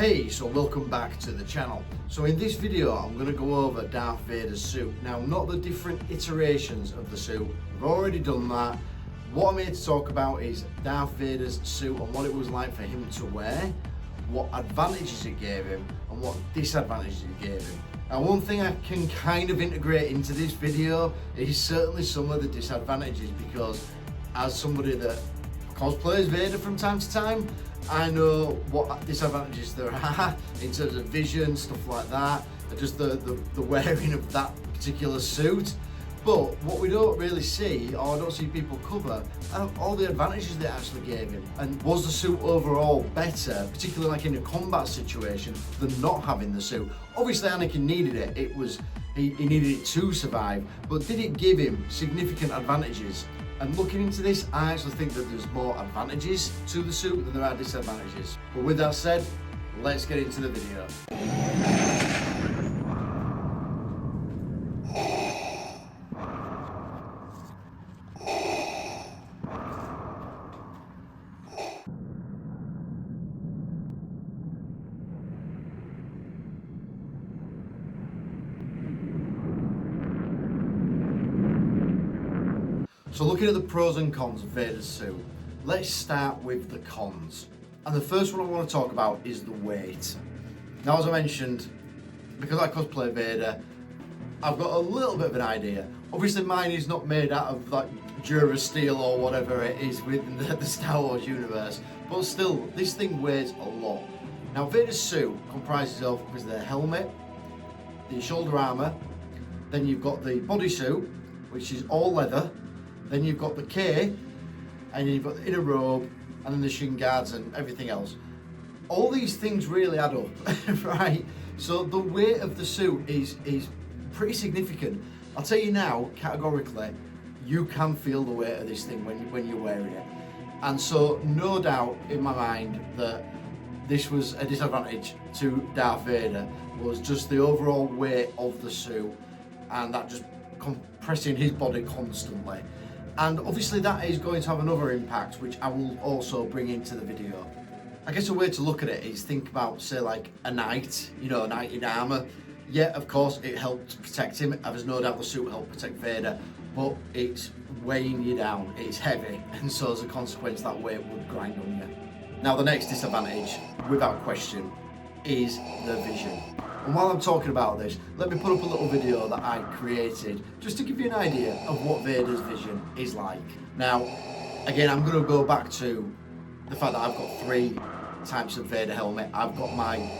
Hey, so welcome back to the channel. So in this video, I'm going to go over Darth Vader's suit. Now, not the different iterations of the suit. We've already done that. What I'm here to talk about is Darth Vader's suit and what it was like for him to wear, what advantages it gave him, and what disadvantages it gave him. Now, one thing I can kind of integrate into this video is certainly some of the disadvantages, because as somebody that cosplays Vader from time to time, I know what disadvantages there are in terms of vision, stuff like that, and just the wearing of that particular suit. But what we don't really see, or I don't see people cover, are all the advantages they actually gave him. And was the suit overall better, particularly like in a combat situation, than not having the suit? Obviously Anakin needed it, he needed it to survive, but did it give him significant advantages? And looking into this, I actually think that there's more advantages to the suit than there are disadvantages. But with that said, let's get into the video. So looking at the pros and cons of Vader's suit, let's start with the cons. And the first one I want to talk about is the weight. Now, as I mentioned, because I cosplay Vader, I've got a little bit of an idea. Obviously mine is not made out of like Durasteel or whatever it is within the Star Wars universe, but still, this thing weighs a lot. Now, Vader's suit comprises of the helmet, the shoulder armor, then you've got the bodysuit, which is all leather, then you've got the K, and you've got the inner robe, and then the shin guards and everything else. All these things really add up, right? So the weight of the suit is pretty significant. I'll tell you now, categorically, you can feel the weight of this thing when you're wearing it. And so no doubt in my mind that this was a disadvantage to Darth Vader, was just the overall weight of the suit, and that just compressing his body constantly. And obviously that is going to have another impact, which I will also bring into the video. I guess a way to look at it is think about, say, like a knight, a knight in armour. Yeah, of course, it helped protect him. There's no doubt the suit helped protect Vader, but it's weighing you down, it's heavy, and so as a consequence, that weight would grind on you. Now, the next disadvantage, without question, is the vision. And while I'm talking about this, let me put up a little video that I created just to give you an idea of what Vader's vision is like. Now, again, I'm going to go back to the fact that I've got three types of Vader helmet. I've got my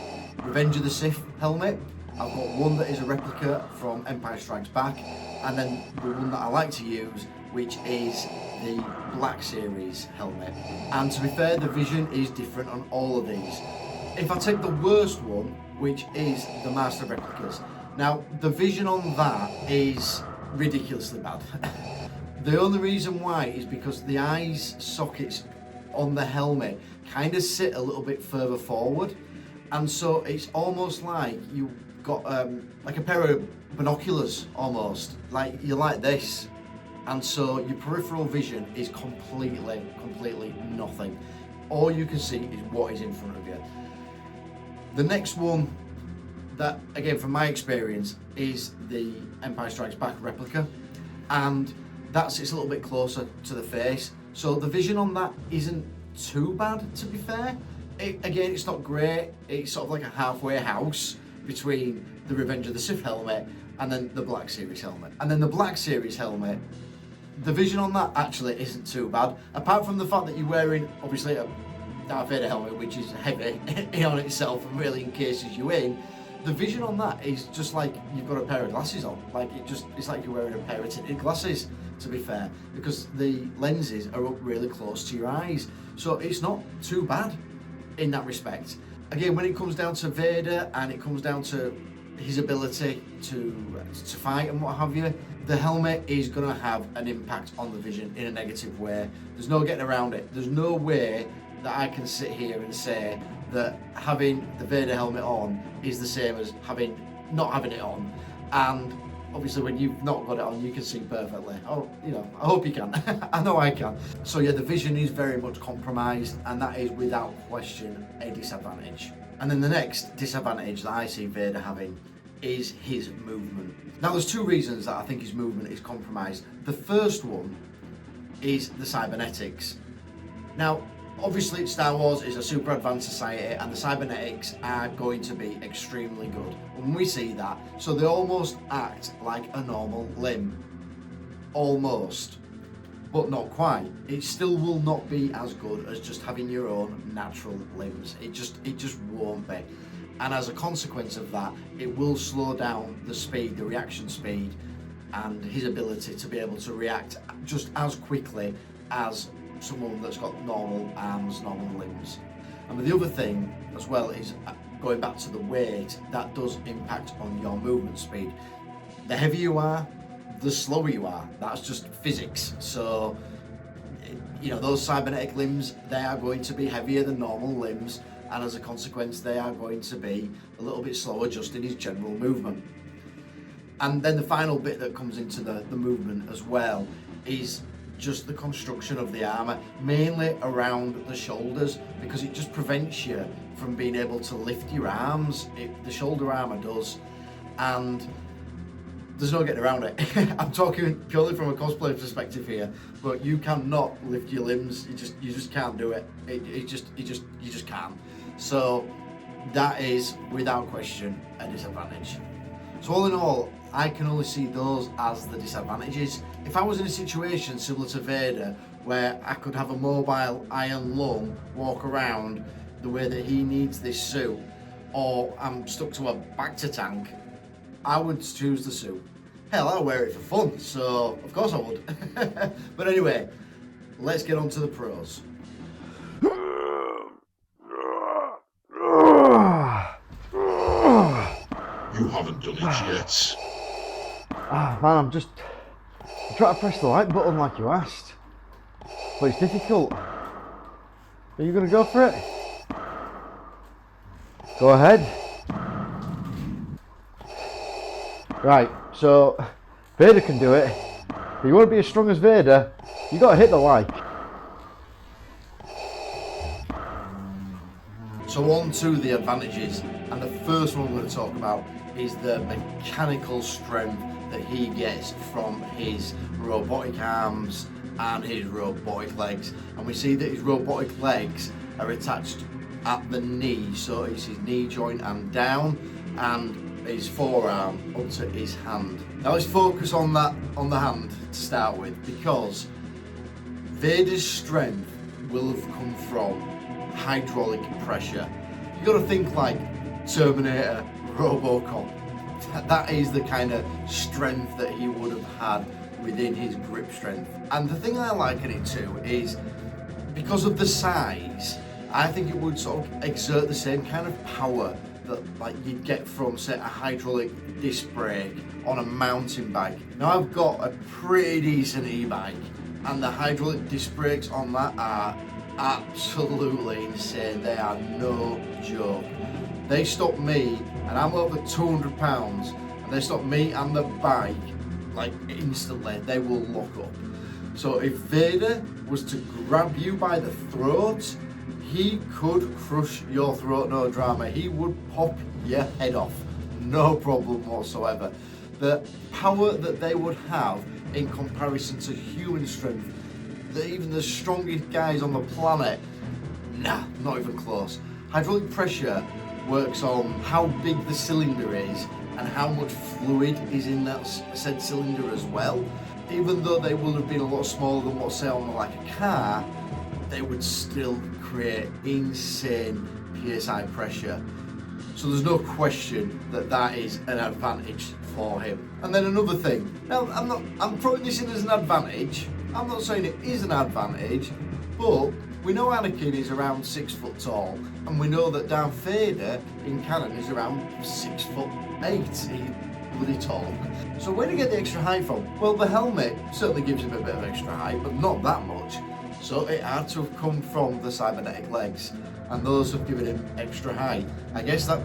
Revenge of the Sith helmet, I've got one that is a replica from Empire Strikes Back, and then the one that I like to use, which is the Black Series helmet. And to be fair, the vision is different on all of these. If I take the worst one, which is the Master Replicas. Now, the vision on that is ridiculously bad. The only reason why is because the eyes sockets on the helmet kind of sit a little bit further forward, and so it's almost like you've got like a pair of binoculars almost, like you're like this, and so your peripheral vision is completely nothing. All you can see is what is in front of you. The next one, that again from my experience, is the Empire Strikes Back replica, and that sits a little bit closer to the face, so the vision on that isn't too bad, to be fair. Again, it's not great, it's sort of like a halfway house between the Revenge of the Sith helmet and then the Black Series helmet. And then the Black Series helmet, the vision on that actually isn't too bad, apart from the fact that you're wearing obviously a Darth Vader helmet, which is heavy on itself and really encases you in. The vision on that is just like you've got a pair of glasses on. Like it's like you're wearing a pair of tinted glasses, to be fair, because the lenses are up really close to your eyes. So it's not too bad in that respect. Again, when it comes down to Vader and it comes down to his ability to fight and what have you, the helmet is going to have an impact on the vision in a negative way. There's no getting around it. There's no way that I can sit here and say that having the Vader helmet on is the same as not having it on. And obviously when you've not got it on, you can see perfectly. Oh, I hope you can. I know I can. So yeah, the vision is very much compromised, and that is without question a disadvantage. And then the next disadvantage that I see Vader having is his movement. Now there's two reasons that I think his movement is compromised. The first one is the cybernetics. Now, obviously Star Wars is a super advanced society and the cybernetics are going to be extremely good. When we see that, so they almost act like a normal limb. Almost. But not quite. It still will not be as good as just having your own natural limbs. It just won't be. And as a consequence of that, it will slow down the speed, the reaction speed, and his ability to be able to react just as quickly as someone that's got normal arms, normal limbs. And the other thing as well is, going back to the weight, that does impact on your movement speed. The heavier you are, the slower you are. That's just physics. So, you know, those cybernetic limbs, they are going to be heavier than normal limbs, and as a consequence, they are going to be a little bit slower just in his general movement. And then the final bit that comes into the movement as well is just the construction of the armour, mainly around the shoulders, because it just prevents you from being able to lift your arms. The shoulder armour does, and there's no getting around it. I'm talking purely from a cosplay perspective here, but you cannot lift your limbs. You just can't do it. You just can't. So that is without question a disadvantage. So all in all, I can only see those as the disadvantages. If I was in a situation similar to Vader, where I could have a mobile iron lung walk around the way that he needs this suit, or I'm stuck to a Bacta tank, I would choose the suit. Hell, I'll wear it for fun, so of course I would. But anyway, let's get on to the pros. You haven't done it yet. Man, I'm trying to press the like button like you asked, but it's difficult. Are you going to go for it? Go ahead. Right, so Vader can do it. If you want to be as strong as Vader, you got to hit the like. So on to the advantages, and the first one we're going to talk about is the mechanical strength that he gets from his robotic arms and his robotic legs. And we see that his robotic legs are attached at the knee, so it's his knee joint and down, and his forearm onto his hand. Now let's focus on that, on the hand to start with, because Vader's strength will have come from hydraulic pressure. You got to think like Terminator, Robocop. That is the kind of strength that he would have had within his grip strength. And the thing I liken it to is, because of the size, I think it would sort of exert the same kind of power that like you'd get from, say, a hydraulic disc brake on a mountain bike. Now I've got a pretty decent e-bike, and the hydraulic disc brakes on that are absolutely insane. They are no joke. They stop me, and I'm over 200 pounds, and they stop me and the bike like instantly. They will lock up. So if Vader was to grab you by the throat, he could crush your throat, no drama. He would pop your head off, no problem whatsoever. The power that they would have in comparison to human strength, even the strongest guys on the planet, nah, not even close. Hydraulic pressure works on how big the cylinder is and how much fluid is in that said cylinder as well. Even though they would have been a lot smaller than what's say on like a car, they would still create insane PSI pressure. So there's no question that that is an advantage for him. And then another thing, now I'm putting this in as an advantage. I'm not saying it is an advantage, but we know Anakin is around 6 foot tall, and we know that Darth Vader in canon is around 6'8". He's bloody tall. So where do you get the extra height from? Well, the helmet certainly gives him a bit of extra height, but not that much. So it had to have come from the cybernetic legs, and those have given him extra height. I guess that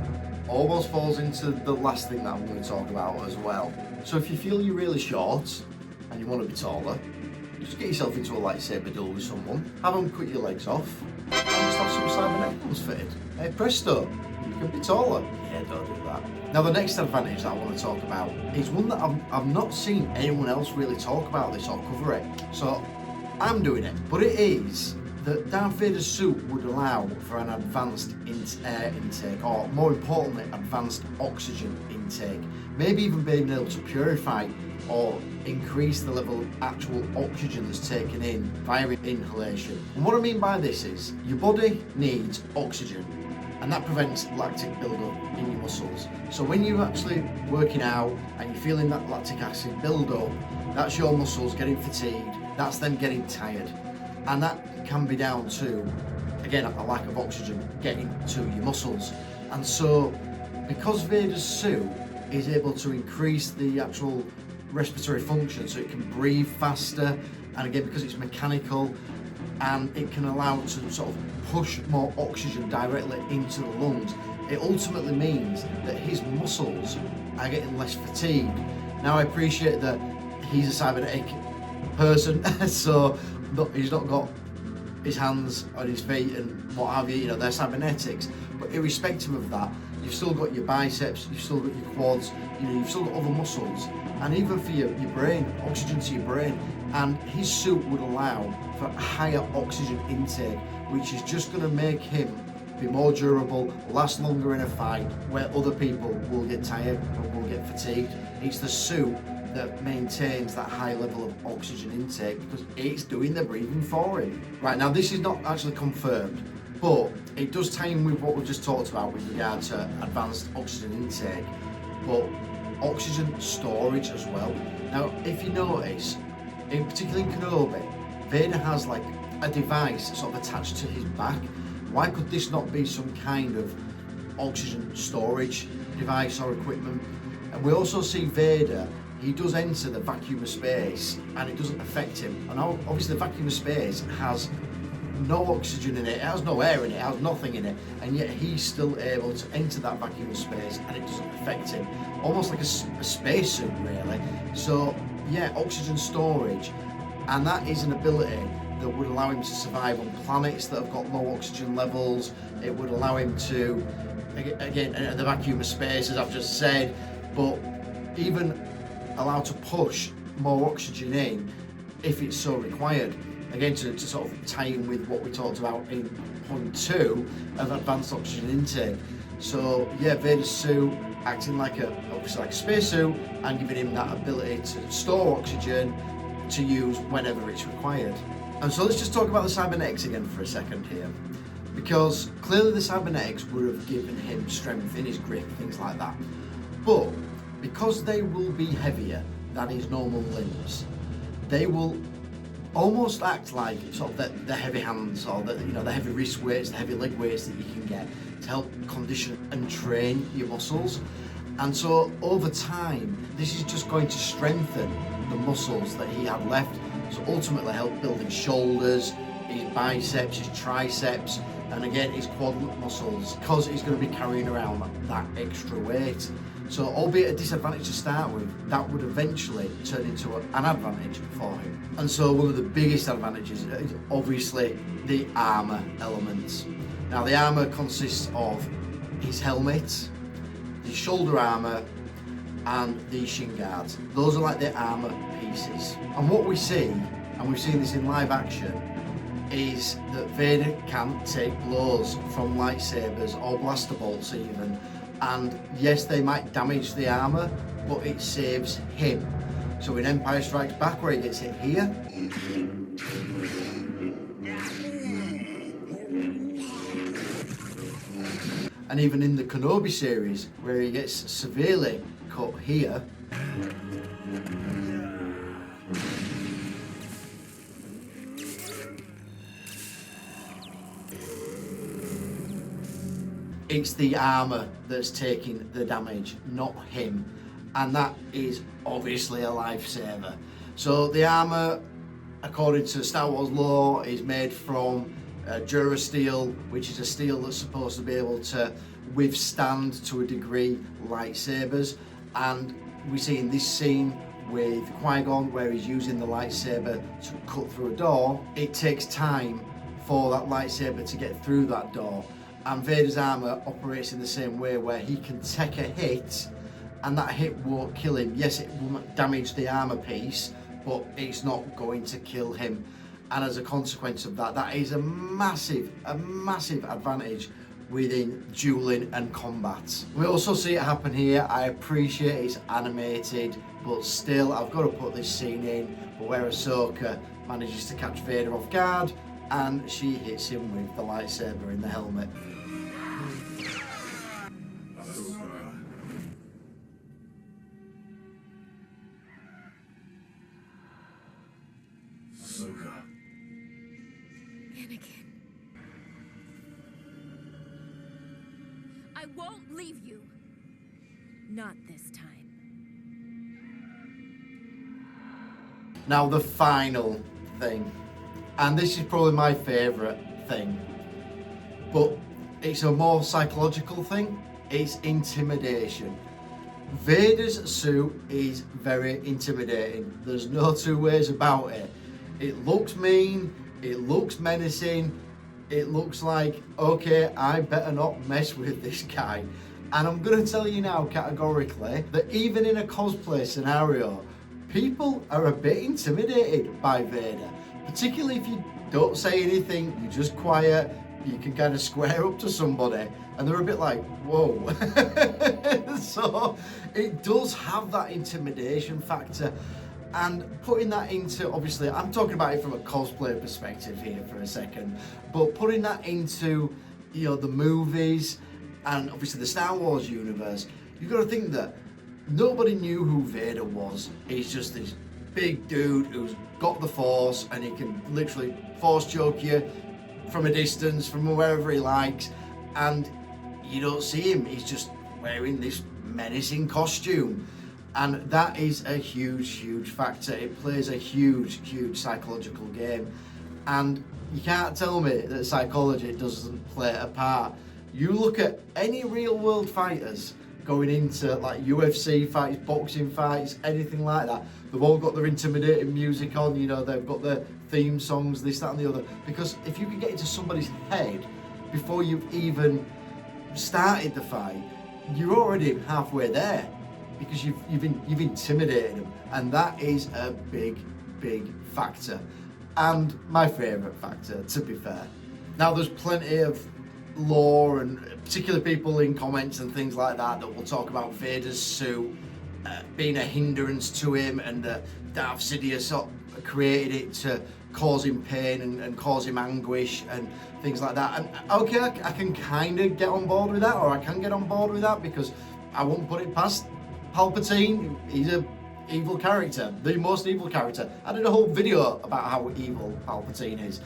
almost falls into the last thing that I'm going to talk about as well. So if you feel you're really short and you want to be taller, just get yourself into a lightsaber duel with someone, have them cut your legs off, and just have some cybernetic ones fitted. Hey, presto, You can be taller. Yeah, don't do that. Now the next advantage that I want to talk about is one that I've not seen anyone else really talk about this or cover it. So I'm doing it. But it is that Darth Vader's suit would allow for an advanced air intake, or more importantly, advanced oxygen intake. Maybe even being able to purify or increase the level of actual oxygen that's taken in via inhalation. And what I mean by this is, your body needs oxygen, and that prevents lactic buildup in your muscles. So when you're actually working out and you're feeling that lactic acid buildup, that's your muscles getting fatigued, that's them getting tired. And that can be down to, again, a lack of oxygen getting to your muscles. And so, because Vader's suit is able to increase the actual respiratory function, so it can breathe faster, and again, because it's mechanical, and it can allow it to sort of push more oxygen directly into the lungs, it ultimately means that his muscles are getting less fatigued. Now, I appreciate that he's a cybernetic person, so he's not got his hands on his feet and what have you, they're cybernetics, but irrespective of that, you've still got your biceps, you've still got your quads, you've still got other muscles, and even for your brain, oxygen to your brain, and his suit would allow for higher oxygen intake, which is just going to make him be more durable, last longer in a fight, where other people will get tired or will get fatigued. It's the suit that maintains that high level of oxygen intake because it's doing the breathing for him. Right, now this is not actually confirmed, but it does tie in with what we just talked about with regard to advanced oxygen intake, but oxygen storage as well. Now, if you notice, in particular in Kenobi, Vader has like a device sort of attached to his back. Why could this not be some kind of oxygen storage device or equipment? And we also see Vader, he does enter the vacuum of space and it doesn't affect him. And obviously the vacuum of space has no oxygen in it, it has no air in it, it has nothing in it, and yet he's still able to enter that vacuum of space and it doesn't affect him. Almost like a spacesuit, really. So yeah, oxygen storage, and that is an ability that would allow him to survive on planets that have got low oxygen levels. It would allow him to, again, enter the vacuum of space, as I've just said, but even allow to push more oxygen in if it's so required. Again, to sort of tie in with what we talked about in point 2 of advanced oxygen intake. So yeah, Vader's suit acting obviously like a spacesuit and giving him that ability to store oxygen to use whenever it's required. And so let's just talk about the cybernetics again for a second here, because clearly the cybernetics would have given him strength in his grip, things like that. But because they will be heavier than his normal limbs, they will almost act like sort of the heavy hands or the heavy wrist weights, the heavy leg weights that you can get to help condition and train your muscles. And so over time, this is just going to strengthen the muscles that he had left. So ultimately help build his shoulders, his biceps, his triceps, and again his quad muscles, because he's going to be carrying around that extra weight. So albeit a disadvantage to start with, that would eventually turn into an advantage for him. And so one of the biggest advantages is obviously the armour elements. Now the armour consists of his helmet, the shoulder armour, and the shin guards. Those are like the armour pieces. And what we see, and we've seen this in live action, is that Vader can take blows from lightsabers or blaster bolts even, and yes, they might damage the armour, but it saves him. So in Empire Strikes Back, where he gets hit here, and even in the Kenobi series, where he gets severely cut here, it's the armour that's taking the damage, not him, and that is obviously a lifesaver. So the armour, according to Star Wars lore, is made from Dura steel, which is a steel that's supposed to be able to withstand to a degree lightsabers. And we see in this scene with Qui-Gon where he's using the lightsaber to cut through a door, it takes time for that lightsaber to get through that door. And Vader's armour operates in the same way, where he can take a hit and that hit won't kill him. Yes, it will damage the armour piece, but it's not going to kill him. And as a consequence of that, that is a massive advantage within dueling and combat. We also see it happen here. I appreciate it's animated, but still I've got to put this scene in, but where Ahsoka manages to catch Vader off guard and she hits him with the lightsaber in the helmet. Anakin. I won't leave you. Not this time. Now the final thing, and this is probably my favourite thing, but it's a more psychological thing. It's intimidation. Vader's suit is very intimidating. There's no two ways about it. It looks mean, it looks menacing, it looks like, okay, I better not mess with this guy. And I'm going to tell you now categorically that even in a cosplay scenario, people are a bit intimidated by Vader, particularly if you don't say anything, you're just quiet, you can kind of square up to somebody and they're a bit like, whoa. So it does have that intimidation factor. And putting that into, obviously, I'm talking about it from a cosplay perspective here for a second, but putting that into, you know, the movies and obviously the Star Wars universe, you've got to think that nobody knew who Vader was. He's just this big dude who's got the Force and he can literally Force choke you from a distance, from wherever he likes, and you don't see him. He's just wearing this menacing costume. And that is a huge factor. It plays a huge psychological game. And you can't tell me that psychology doesn't play a part. You look at any real world fighters going into like UFC fights, boxing fights, anything like that, they've all got their intimidating music on, you know, they've got their theme songs, this, that and the other. Because if you can get into somebody's head before you've even started the fight, you're already halfway there. Because you've intimidated them, and that is a big factor, and my favourite factor, to be fair. Now there's plenty of lore and particular people in comments and things like that will talk about Vader's suit being a hindrance to him, and that Darth Sidious created it to cause him pain and cause him anguish and things like that. And okay, I can kind of get on board with that, or I can get on board with that, because I won't put it past Palpatine. He's a evil character, the most evil character. I did a whole video about how evil Palpatine is.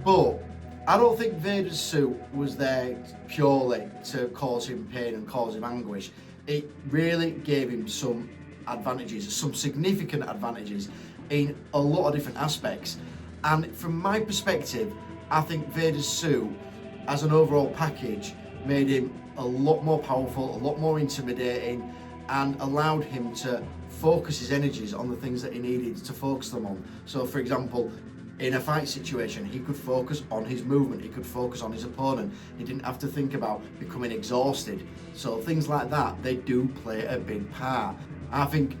But I don't think Vader's suit was there purely to cause him pain and cause him anguish. It really gave him some advantages, some significant advantages in a lot of different aspects. And from my perspective, I think Vader's suit as an overall package made him a lot more powerful, a lot more intimidating, and allowed him to focus his energies on the things that he needed to focus them on. So for example, in a fight situation, he could focus on his movement, he could focus on his opponent, he didn't have to think about becoming exhausted. So things like that, they do play a big part. I think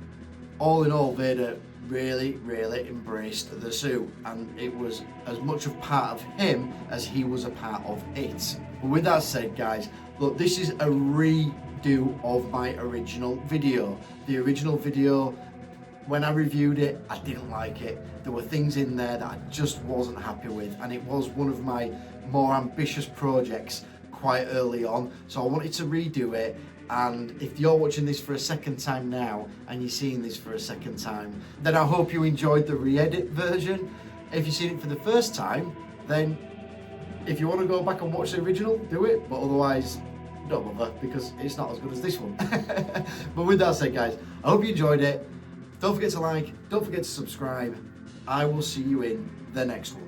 all in all, Vader really embraced the suit, and it was as much a part of him as he was a part of it. But with that said, guys, look, this is a redo of my original video. The original video, when I reviewed it, I didn't like it. There were things in there that I just wasn't happy with, and it was one of my more ambitious projects quite early on, so I wanted to redo it. And if you're watching this for a second time now and you're seeing this for a second time, then I hope you enjoyed the re-edit version. If you've seen it for the first time, then if you want to go back and watch the original, do it, but otherwise don't bother, because it's not as good as this one. But with that said, guys, I hope you enjoyed it. Don't forget to like, don't forget to subscribe. I will see you in the next one.